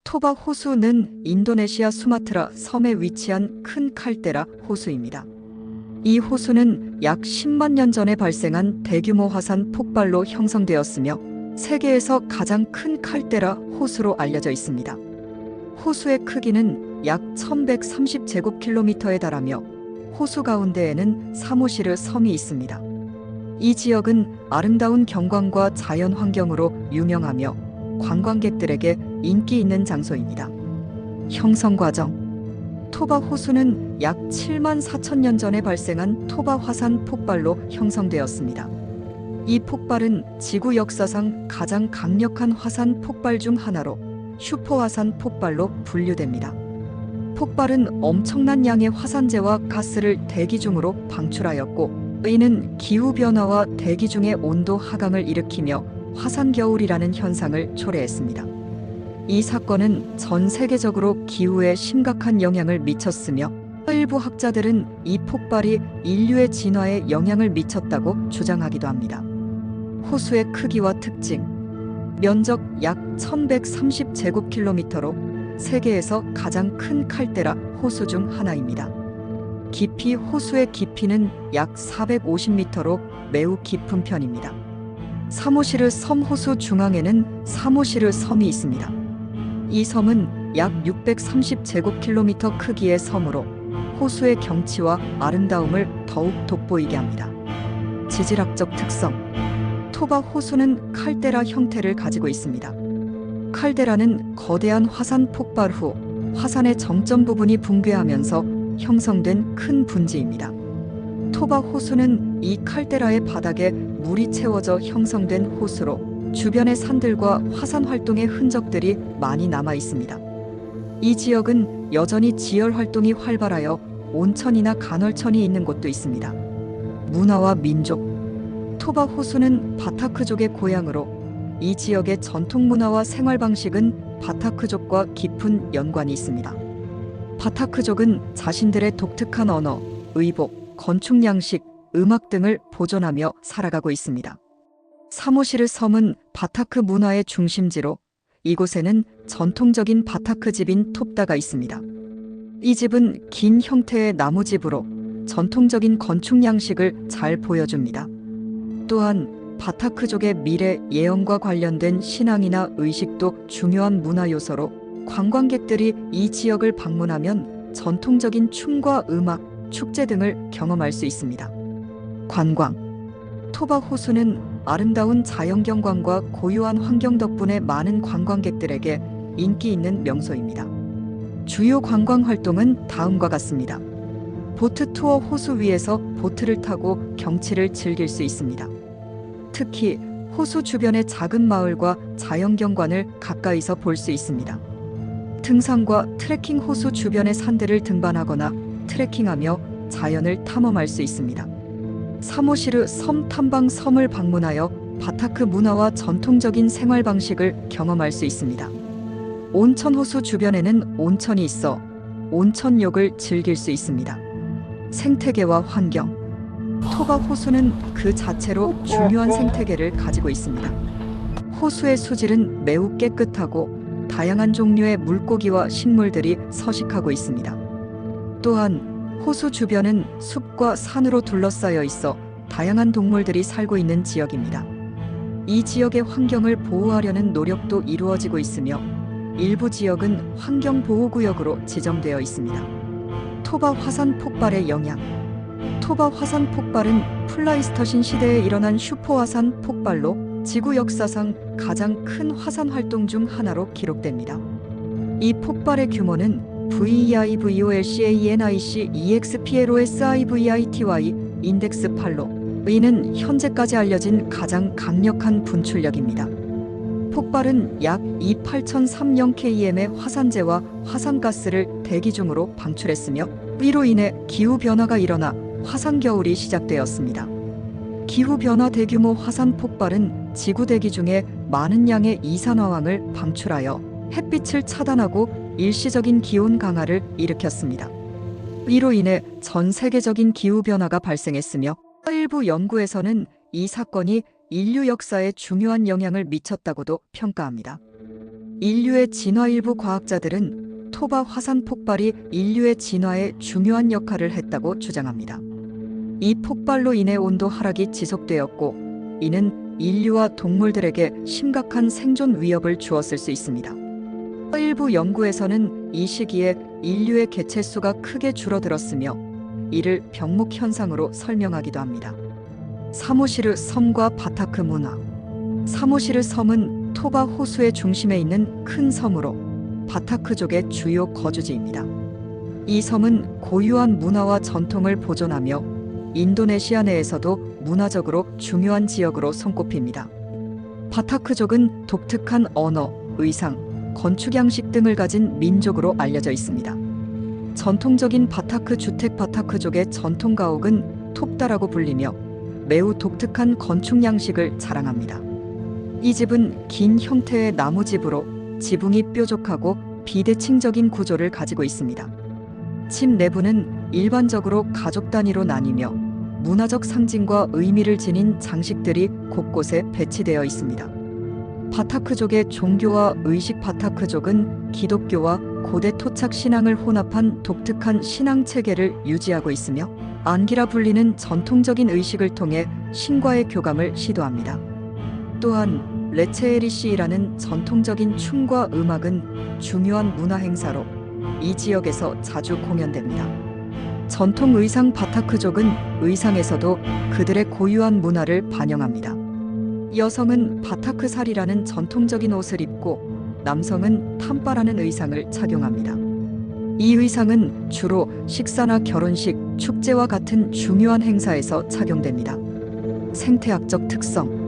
토바 호수는 인도네시아 수마트라 섬에 위치한 큰 칼데라 호수입니다. 이 호수는 약 10만 년 전에 발생한 대규모 화산 폭발로 형성되었으며 세계에서 가장 큰 칼데라 호수로 알려져 있습니다. 호수의 크기는 약 1130제곱킬로미터에 달하며 호수 가운데에는 사모시르 섬이 있습니다. 이 지역은 아름다운 경관과 자연 환경으로 유명하며 관광객들에게 인기 있는 장소입니다. 형성 과정. 토바 호수는 약 7만 4천 년 전에 발생한 토바 화산 폭발로 형성되었습니다. 이 폭발은 지구 역사상 가장 강력한 화산 폭발 중 하나로 슈퍼화산 폭발로 분류됩니다. 폭발은 엄청난 양의 화산재와 가스를 대기 중으로 방출하였고, 이는 기후변화와 대기 중의 온도 하강을 일으키며 화산겨울이라는 현상을 초래했습니다. 이 사건은 전 세계적으로 기후에 심각한 영향을 미쳤으며 일부 학자들은 이 폭발이 인류의 진화에 영향을 미쳤다고 주장하기도 합니다. 호수의 크기와 특징. 면적 약 1130제곱킬로미터로 세계에서 가장 큰 칼데라 호수 중 하나입니다. 깊이. 호수의 깊이는 약 450m로 매우 깊은 편입니다. 사모시르 섬. 호수 중앙에는 사모시르 섬이 있습니다. 이 섬은 약 630제곱킬로미터 크기의 섬으로 호수의 경치와 아름다움을 더욱 돋보이게 합니다. 지질학적 특성. 토바 호수는 칼데라 형태를 가지고 있습니다. 칼데라는 거대한 화산 폭발 후 화산의 정점 부분이 붕괴하면서 형성된 큰 분지입니다. 토바 호수는 이 칼데라의 바닥에 물이 채워져 형성된 호수로 주변의 산들과 화산 활동의 흔적들이 많이 남아 있습니다. 이 지역은 여전히 지열 활동이 활발하여 온천이나 간헐천이 있는 곳도 있습니다. 문화와 민족. 토바 호수는 바타크족의 고향으로 이 지역의 전통 문화와 생활 방식은 바타크족과 깊은 연관이 있습니다. 바타크족은 자신들의 독특한 언어, 의복, 건축 양식, 음악 등을 보존하며 살아가고 있습니다. 사모시르 섬은 바타크 문화의 중심지로 이곳에는 전통적인 바타크 집인 톱다가 있습니다. 이 집은 긴 형태의 나무집으로 전통적인 건축 양식을 잘 보여줍니다. 또한 바타크족의 미래 예언과 관련된 신앙이나 의식도 중요한 문화 요소로 관광객들이 이 지역을 방문하면 전통적인 춤과 음악, 축제 등을 경험할 수 있습니다. 관광. 토바 호수는 아름다운 자연경관과 고유한 환경 덕분에 많은 관광객들에게 인기 있는 명소입니다. 주요 관광 활동은 다음과 같습니다. 보트 투어. 호수 위에서 보트를 타고 경치를 즐길 수 있습니다. 특히 호수 주변의 작은 마을과 자연경관을 가까이서 볼 수 있습니다. 등산과 트레킹. 호수 주변의 산들을 등반하거나 트레킹하며 자연을 탐험할 수 있습니다. 사모시르 섬. 탐방. 섬을 방문하여 바타크 문화와 전통적인 생활 방식을 경험할 수 있습니다. 온천. 호수 주변에는 온천이 있어 온천욕을 즐길 수 있습니다. 생태계와 환경. 토바 호수는 그 자체로 중요한 생태계를 가지고 있습니다. 호수의 수질은 매우 깨끗하고 다양한 종류의 물고기와 식물들이 서식하고 있습니다. 또한 호수 주변은 숲과 산으로 둘러싸여 있어 다양한 동물들이 살고 있는 지역입니다. 이 지역의 환경을 보호하려는 노력도 이루어지고 있으며 일부 지역은 환경보호구역으로 지정되어 있습니다. 토바 화산 폭발의 영향. 토바 화산 폭발은 플라이스토신 시대에 일어난 슈퍼화산 폭발로 지구 역사상 가장 큰 화산 활동 중 하나로 기록됩니다. 이 폭발의 규모는 VEIVOLCANIC EXPLOSIVITY 인덱스 8로 이는 현재까지 알려진 가장 강력한 분출력입니다. 폭발은 약 28,030km의 화산재와 화산가스를 대기 중으로 방출했으며 이로 인해 기후변화가 일어나 화산겨울이 시작되었습니다. 기후변화. 대규모 화산 폭발은 지구 대기 중에 많은 양의 이산화황을 방출하여 햇빛을 차단하고 일시적인 기온 강화를 일으켰습니다. 이로 인해 전 세계적인 기후변화가 발생했으며 일부 연구에서는 이 사건이 인류 역사에 중요한 영향을 미쳤다고도 평가합니다. 인류의 진화. 일부 과학자들은 토바 화산 폭발이 인류의 진화에 중요한 역할을 했다고 주장합니다. 이 폭발로 인해 온도 하락이 지속되었고, 이는 인류와 동물들에게 심각한 생존 위협을 주었을 수 있습니다. 일부 연구에서는 이 시기에 인류의 개체수가 크게 줄어들었으며, 이를 병목 현상으로 설명하기도 합니다. 사모시르 섬과 바타크 문화. 사모시르 섬은 토바 호수의 중심에 있는 큰 섬으로 바타크족의 주요 거주지입니다. 이 섬은 고유한 문화와 전통을 보존하며 인도네시아 내에서도 문화적으로 중요한 지역으로 손꼽힙니다. 바타크족은 독특한 언어, 의상, 건축 양식 등을 가진 민족으로 알려져 있습니다. 전통적인 바타크 주택. 바타크족의 전통 가옥은 톱다라고 불리며 매우 독특한 건축 양식을 자랑합니다. 이 집은 긴 형태의 나무집으로 지붕이 뾰족하고 비대칭적인 구조를 가지고 있습니다. 집 내부는 일반적으로 가족 단위로 나뉘며 문화적 상징과 의미를 지닌 장식들이 곳곳에 배치되어 있습니다. 바타크족의 종교와 의식. 바타크족은 기독교와 고대 토착 신앙을 혼합한 독특한 신앙 체계를 유지하고 있으며 안기라 불리는 전통적인 의식을 통해 신과의 교감을 시도합니다. 또한 레체에리시이라는 전통적인 춤과 음악은 중요한 문화 행사로 이 지역에서 자주 공연됩니다. 전통 의상. 바타크족은 의상에서도 그들의 고유한 문화를 반영합니다. 여성은 바타크살이라는 전통적인 옷을 입고 남성은 탐바라는 의상을 착용합니다. 이 의상은 주로 식사나 결혼식, 축제와 같은 중요한 행사에서 착용됩니다. 생태학적 특성.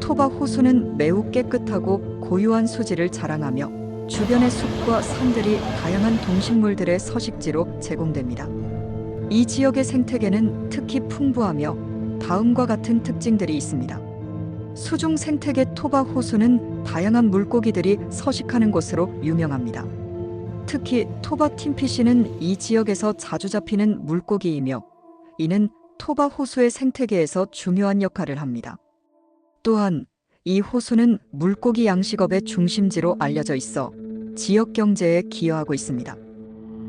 토바 호수는 매우 깨끗하고 고유한 수질을 자랑하며 주변의 숲과 산들이 다양한 동식물들의 서식지로 제공됩니다. 이 지역의 생태계는 특히 풍부하며 다음과 같은 특징들이 있습니다. 수중 생태계. 토바 호수는 다양한 물고기들이 서식하는 곳으로 유명합니다. 특히 토바 틴피쉬는 이 지역에서 자주 잡히는 물고기이며 이는 토바 호수의 생태계에서 중요한 역할을 합니다. 또한 이 호수는 물고기 양식업의 중심지로 알려져 있어 지역 경제에 기여하고 있습니다.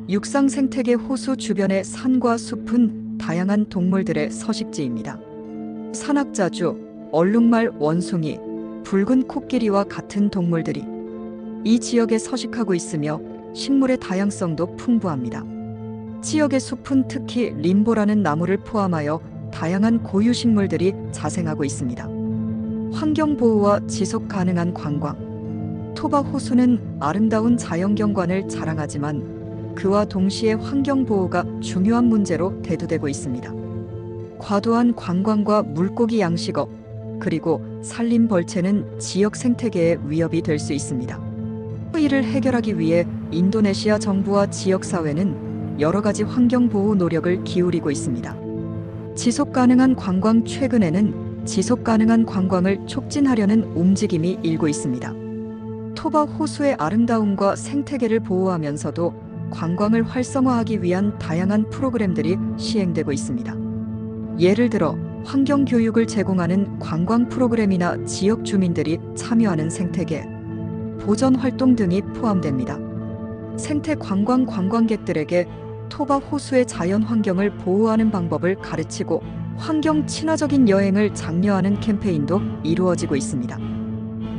육상 생태계. 호수 주변의 산과 숲은 다양한 동물들의 서식지입니다. 산악자주, 얼룩말, 원숭이, 붉은 코끼리와 같은 동물들이 이 지역에 서식하고 있으며 식물의 다양성도 풍부합니다. 지역의 숲은 특히 림보라는 나무를 포함하여 다양한 고유 식물들이 자생하고 있습니다. 환경보호와 지속 가능한 관광. 토바 호수는 아름다운 자연경관을 자랑하지만 그와 동시에 환경보호가 중요한 문제로 대두되고 있습니다. 과도한 관광과 물고기 양식업, 그리고 산림 벌채는 지역 생태계에 위협이 될 수 있습니다. 이를 해결하기 위해 인도네시아 정부와 지역사회는 여러 가지 환경보호 노력을 기울이고 있습니다. 지속가능한 관광. 최근에는 지속가능한 관광을 촉진하려는 움직임이 일고 있습니다. 토바 호수의 아름다움과 생태계를 보호하면서도 관광을 활성화하기 위한 다양한 프로그램들이 시행되고 있습니다. 예를 들어 환경교육을 제공하는 관광 프로그램이나 지역 주민들이 참여하는 생태계 보전 활동 등이 포함됩니다. 생태 관광. 관광객들에게 토바 호수의 자연 환경을 보호하는 방법을 가르치고 환경 친화적인 여행을 장려하는 캠페인도 이루어지고 있습니다.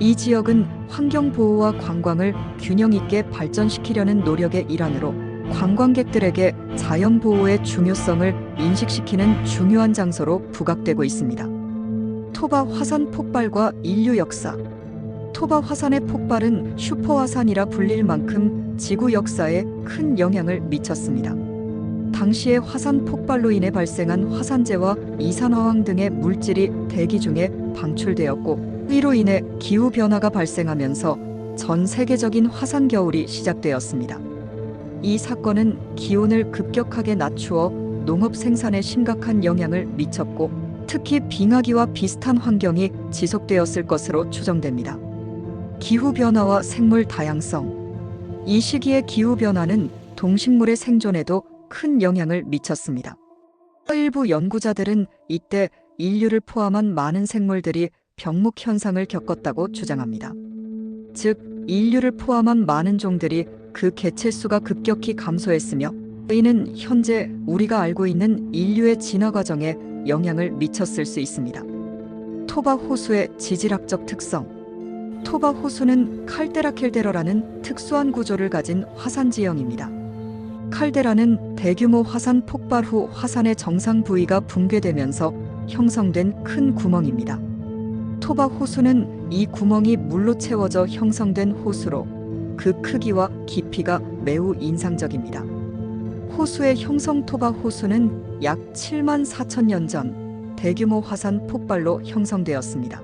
이 지역은 환경 보호와 관광을 균형 있게 발전시키려는 노력의 일환으로 관광객들에게 자연 보호의 중요성을 인식시키는 중요한 장소로 부각되고 있습니다. 토바 화산 폭발과 인류 역사. 토바 화산의 폭발은 슈퍼화산이라 불릴 만큼 지구 역사에 큰 영향을 미쳤습니다. 당시의 화산 폭발로 인해 발생한 화산재와 이산화황 등의 물질이 대기 중에 방출되었고 이로 인해 기후변화가 발생하면서 전 세계적인 화산 겨울이 시작되었습니다. 이 사건은 기온을 급격하게 낮추어 농업 생산에 심각한 영향을 미쳤고 특히 빙하기와 비슷한 환경이 지속되었을 것으로 추정됩니다. 기후변화와 생물 다양성. 이 시기의 기후변화는 동식물의 생존에도 큰 영향을 미쳤습니다. 일부 연구자들은 이때 인류를 포함한 많은 생물들이 병목 현상을 겪었다고 주장합니다. 즉, 인류를 포함한 많은 종들이 그 개체수가 급격히 감소했으며 이는 현재 우리가 알고 있는 인류의 진화 과정에 영향을 미쳤을 수 있습니다. 토바 호수의 지질학적 특성. 토바 호수는 칼데라 캘데러라는 특수한 구조를 가진 화산 지형입니다. 칼데라는 대규모 화산 폭발 후 화산의 정상 부위가 붕괴되면서 형성된 큰 구멍입니다. 토바 호수는 이 구멍이 물로 채워져 형성된 호수로 그 크기와 깊이가 매우 인상적입니다. 호수의 형성. 토바 호수는 약 7만 4천 년 전 대규모 화산 폭발로 형성되었습니다.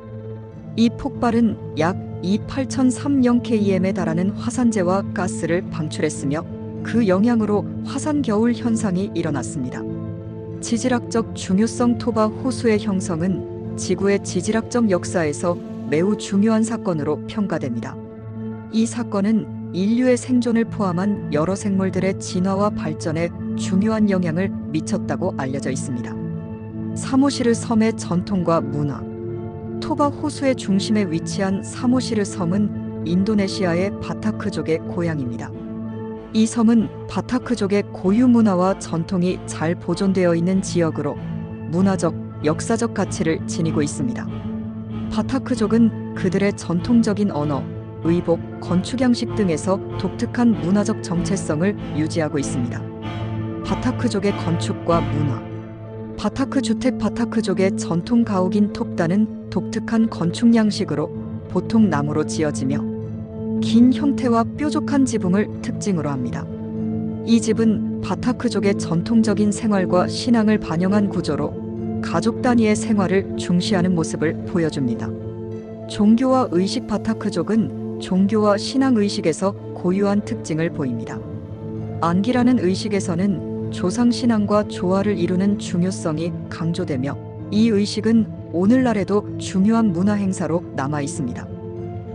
이 폭발은 약 28,030km에 달하는 화산재와 가스를 방출했으며 그 영향으로 화산 겨울 현상이 일어났습니다. 지질학적 중요성. 토바 호수의 형성은 지구의 지질학적 역사에서 매우 중요한 사건으로 평가됩니다. 이 사건은 인류의 생존을 포함한 여러 생물들의 진화와 발전에 중요한 영향을 미쳤다고 알려져 있습니다. 사모시르 섬의 전통과 문화. 토바 호수의 중심에 위치한 사모시르 섬은 인도네시아의 바타크족의 고향입니다. 이 섬은 바타크족의 고유 문화와 전통이 잘 보존되어 있는 지역으로 문화적, 역사적 가치를 지니고 있습니다. 바타크족은 그들의 전통적인 언어, 의복, 건축 양식 등에서 독특한 문화적 정체성을 유지하고 있습니다. 바타크족의 건축과 문화. 바타크 주택. 바타크족의 전통 가옥인 톱다는 독특한 건축 양식으로 보통 나무로 지어지며 긴 형태와 뾰족한 지붕을 특징으로 합니다. 이 집은 바타크족의 전통적인 생활과 신앙을 반영한 구조로 가족 단위의 생활을 중시하는 모습을 보여줍니다. 종교와 의식. 바타크족은 종교와 신앙 의식에서 고유한 특징을 보입니다. 안기라는 의식에서는 조상 신앙과 조화를 이루는 중요성이 강조되며 이 의식은 오늘날에도 중요한 문화 행사로 남아 있습니다.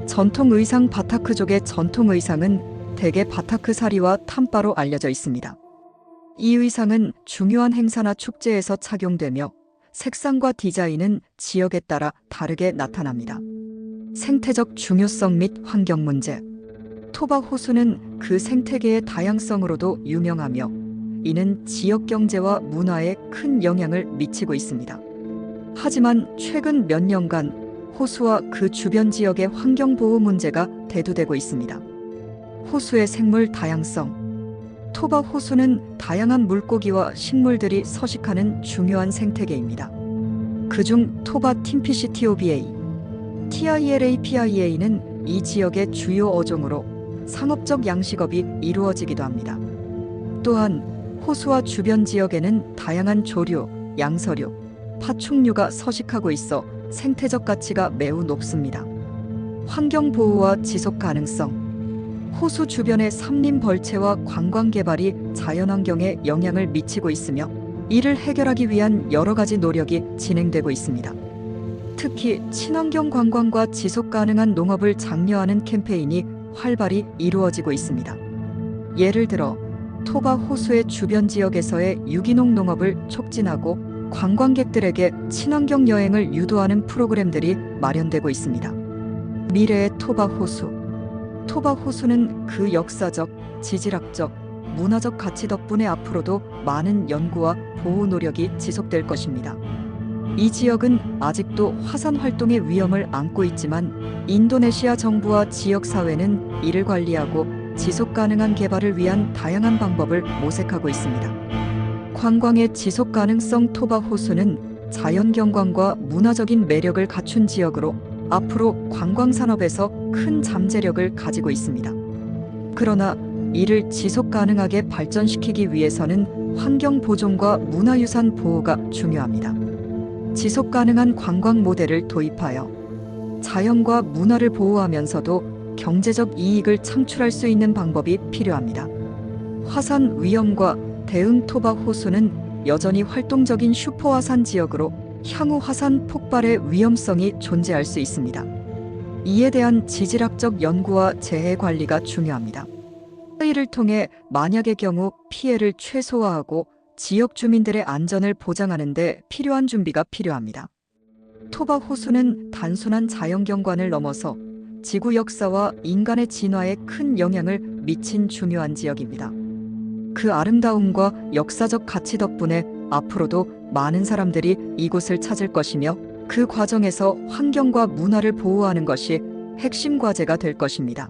전통 의상. 바타크족의 전통 의상은 대개 바타크 사리와 탐바로 알려져 있습니다. 이 의상은 중요한 행사나 축제에서 착용되며 색상과 디자인은 지역에 따라 다르게 나타납니다. 생태적 중요성 및 환경 문제. 토바 호수는 그 생태계의 다양성으로도 유명하며 이는 지역 경제와 문화에 큰 영향을 미치고 있습니다. 하지만 최근 몇 년간 호수와 그 주변 지역의 환경보호 문제가 대두되고 있습니다. 호수의 생물 다양성. 토바 호수는 다양한 물고기와 식물들이 서식하는 중요한 생태계입니다. 그중 토바 팀피시 TOBA, TILA, PIA는 이 지역의 주요 어종으로 상업적 양식업이 이루어지기도 합니다. 또한 호수와 주변 지역에는 다양한 조류, 양서류, 파충류가 서식하고 있어 생태적 가치가 매우 높습니다. 환경보호와 지속 가능성. 호수 주변의 삼림 벌채와 관광 개발이 자연환경에 영향을 미치고 있으며 이를 해결하기 위한 여러 가지 노력이 진행되고 있습니다. 특히 친환경 관광과 지속 가능한 농업을 장려하는 캠페인이 활발히 이루어지고 있습니다. 예를 들어 토바 호수의 주변 지역에서의 유기농 농업을 촉진하고 관광객들에게 친환경 여행을 유도하는 프로그램들이 마련되고 있습니다. 미래의 토바 호수. 토바 호수는 그 역사적, 지질학적, 문화적 가치 덕분에 앞으로도 많은 연구와 보호 노력이 지속될 것입니다. 이 지역은 아직도 화산 활동의 위험을 안고 있지만 인도네시아 정부와 지역 사회는 이를 관리하고 지속 가능한 개발을 위한 다양한 방법을 모색하고 있습니다. 관광의 지속 가능성. 토바 호수는 자연 경관과 문화적인 매력을 갖춘 지역으로 앞으로 관광 산업에서 큰 잠재력을 가지고 있습니다. 그러나 이를 지속 가능하게 발전시키기 위해서는 환경 보존과 문화유산 보호가 중요합니다. 지속 가능한 관광 모델을 도입하여 자연과 문화를 보호하면서도 경제적 이익을 창출할 수 있는 방법이 필요합니다. 화산 위험과 대응. 토바 호수는 여전히 활동적인 슈퍼화산 지역으로 향후 화산 폭발의 위험성이 존재할 수 있습니다. 이에 대한 지질학적 연구와 재해 관리가 중요합니다. 이를 통해 만약의 경우 피해를 최소화하고 지역 주민들의 안전을 보장하는 데 필요한 준비가 필요합니다. 토바 호수는 단순한 자연경관을 넘어서 지구 역사와 인간의 진화에 큰 영향을 미친 중요한 지역입니다. 그 아름다움과 역사적 가치 덕분에 앞으로도 많은 사람들이 이곳을 찾을 것이며 그 과정에서 환경과 문화를 보호하는 것이 핵심 과제가 될 것입니다.